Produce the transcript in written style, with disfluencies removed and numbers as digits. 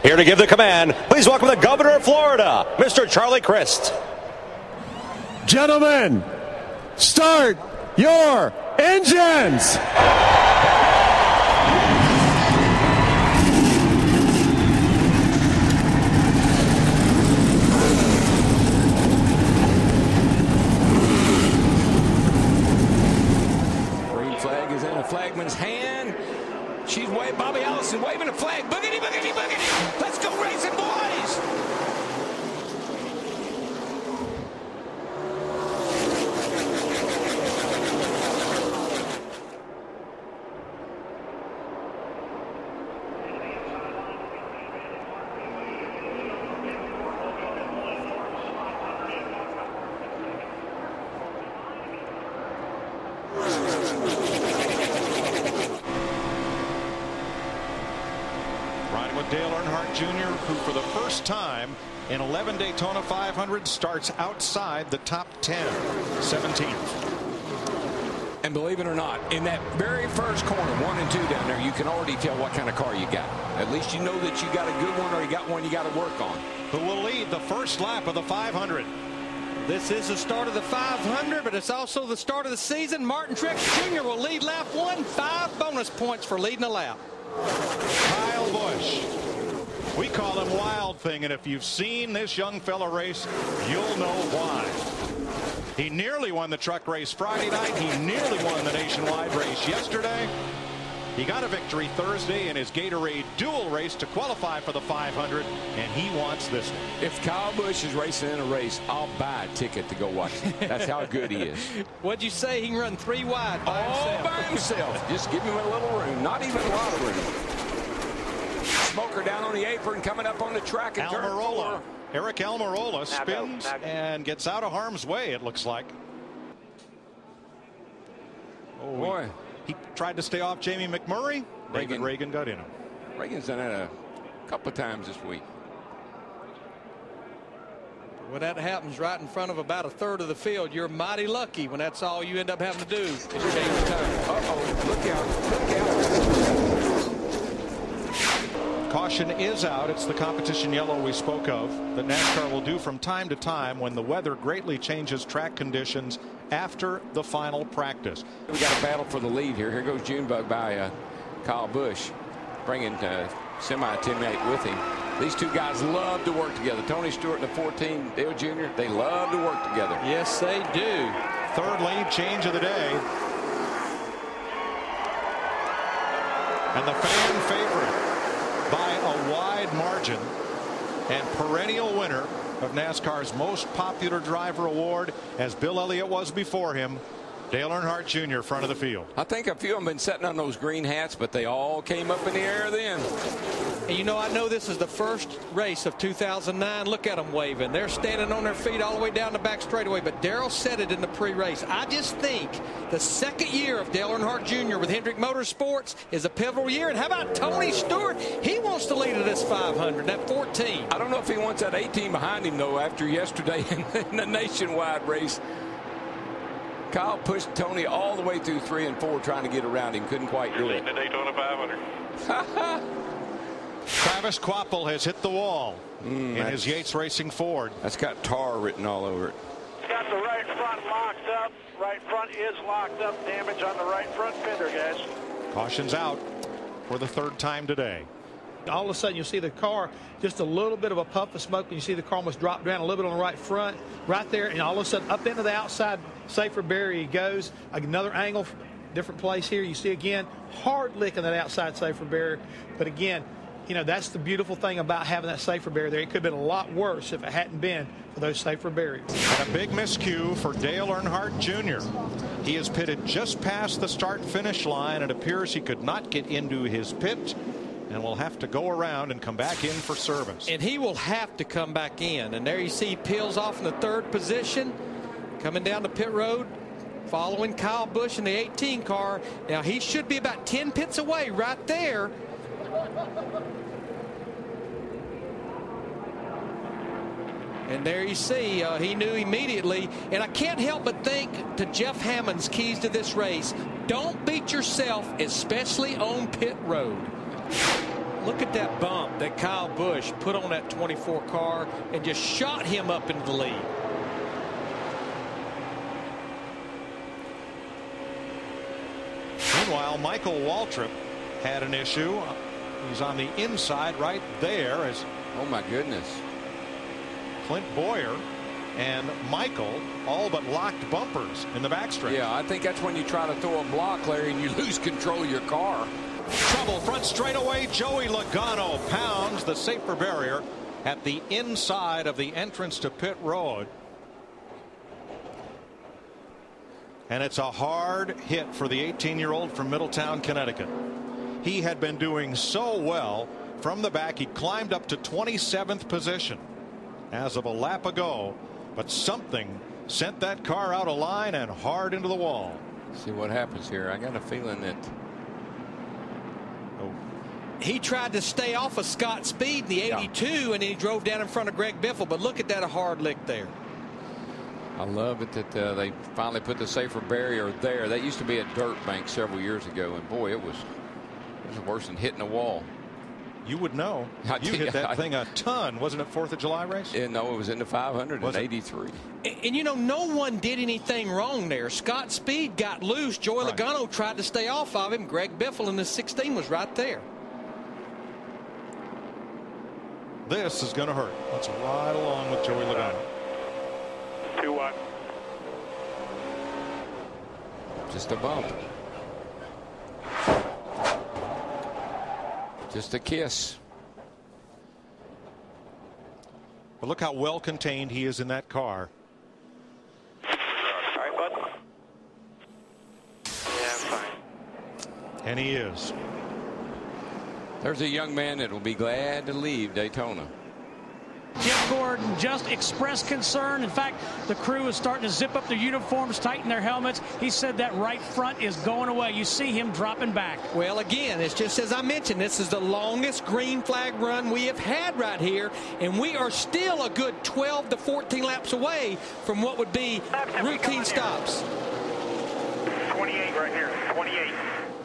Here to give the command, please welcome the Governor of Florida, Mr. Charlie Crist. Gentlemen, start your engines. Green flag is in the flagman's hand. She's waving, Bobby Allison waving a flag. Boogity, boogity, boogity. Let's go racing, boys. Riding with Dale Earnhardt Jr., who for the first time in 11 Daytona 500 starts outside the top 10, 17th. And believe it or not, in that very first corner, 1 and 2 down there, you can already tell what kind of car you got. At least you know that you got a good one, or you got one you got to work on. Who will lead the first lap of the 500? This is the start of the 500, but it's also the start of the season. Martin Truex Jr. will lead lap 1, 5 bonus points for leading a lap. Kyle Busch. We call him Wild Thing, and if you've seen this young fella race, you'll know why. He nearly won the truck race Friday night. He nearly won the nationwide race yesterday. He got a victory Thursday in his Gatorade dual race to qualify for the 500, and he wants this one. If Kyle Busch is racing in a race, I'll buy a ticket to go watch him. That's how good he is. What'd you say? He can run 3 wide by All himself. by himself. Just give him a little room. Not even a lot of room. Smoker down on the apron, coming up on the track in turn 4. Eric Almirola spins and gets out of harm's way, it looks like. Oh, boy. He tried to stay off Jamie McMurray. David Reagan got in him. Reagan's done that a couple of times this week. When that happens right in front of about a third of the field, you're mighty lucky when that's all you end up having to do is change the tire. Uh-oh, look out, look out. Caution is out. It's the competition yellow we spoke of that NASCAR will do from time to time when the weather greatly changes track conditions after the final practice. We got a battle for the lead here. Here goes Junebug by Kyle Busch, bringing semi-teammate with him. These two guys love to work together. Tony Stewart and the 14, Dale Jr., they love to work together. Yes, they do. Third lead change of the day. And the fan favorite by a wide margin and perennial winner of NASCAR's most popular driver award, as Bill Elliott was before him, Dale Earnhardt Jr. front of the field. I think a few of them been sitting on those green hats, but they all came up in the air then. And you know, I know this is the first race of 2009. Look at them waving. They're standing on their feet all the way down the back straightaway. But Darrell said it in the pre-race. I just think the second year of Dale Earnhardt Jr. with Hendrick Motorsports is a pivotal year. And how about Tony Stewart? He wants to lead at this 500, that 14. I don't know if he wants that 18 behind him, though, after yesterday in the nationwide race. Kyle pushed Tony all the way through 3 and 4 trying to get around him. Couldn't quite do it. The Daytona 500. Travis Kvapil has hit the wall in his Yates Racing Ford. That's got tar written all over it. Got the right front locked up. Right front is locked up. Damage on the right front fender, guys. Caution's out for the third time today. All of a sudden, you'll see the car, just a little bit of a puff of smoke, and you see the car almost drop down a little bit on the right front, right there, and all of a sudden, up into the outside safer barrier he goes. Another angle, different place here. You see again, hard licking that outside safer barrier. But again, you know, that's the beautiful thing about having that safer barrier there. It could have been a lot worse if it hadn't been for those safer barriers. And a big miscue for Dale Earnhardt Jr. He is pitted just past the start-finish line. It appears he could not get into his pit and will have to go around and come back in for service. And he will have to come back in. And there you see he peels off in the 3rd position, coming down the pit road, following Kyle Busch in the 18 car. Now he should be about 10 pits away right there. And there you see, he knew immediately. And I can't help but think to Jeff Hammond's keys to this race, don't beat yourself, especially on pit road. Look at that bump that Kyle Busch put on that 24 car and just shot him up into the lead. Meanwhile, Michael Waltrip had an issue. He's on the inside right there as Oh my goodness. Clint Boyer and Michael all but locked bumpers in the backstretch. Yeah, I think that's when you try to throw a block, Larry, and you lose control of your car. Trouble front straightaway. Joey Logano pounds the safer barrier at the inside of the entrance to pit road. And it's a hard hit for the 18-year-old from Middletown, Connecticut. He had been doing so well from the back. He climbed up to 27th position as of a lap ago, but something sent that car out of line and hard into the wall. See what happens here. I got a feeling that he tried to stay off of Scott Speed in the 82, and then he drove down in front of Greg Biffle. But look at that, a hard lick there. I love it that they finally put the safer barrier there. That used to be a dirt bank several years ago, and boy, it was worse than hitting a wall. You would know. You hit that thing a ton. Wasn't it 4th of July race? No, it was in the 500 in 83. And you know, no one did anything wrong there. Scott Speed got loose. Joey Logano tried to stay off of him. Greg Biffle in the 16 was right there. This is going to hurt. Let's ride along with Joey Logano. 2-1. Just a bump. Just a kiss. But look how well contained he is in that car. All right, bud. Yeah, I'm fine. And he is. There's a young man that will be glad to leave Daytona. Jeff Gordon just expressed concern. In fact, the crew is starting to zip up their uniforms, tighten their helmets. He said that right front is going away. You see him dropping back. Well, again, it's just as I mentioned, this is the longest green flag run we have had right here, and we are still a good 12 to 14 laps away from what would be routine stops. 28 right here, 28.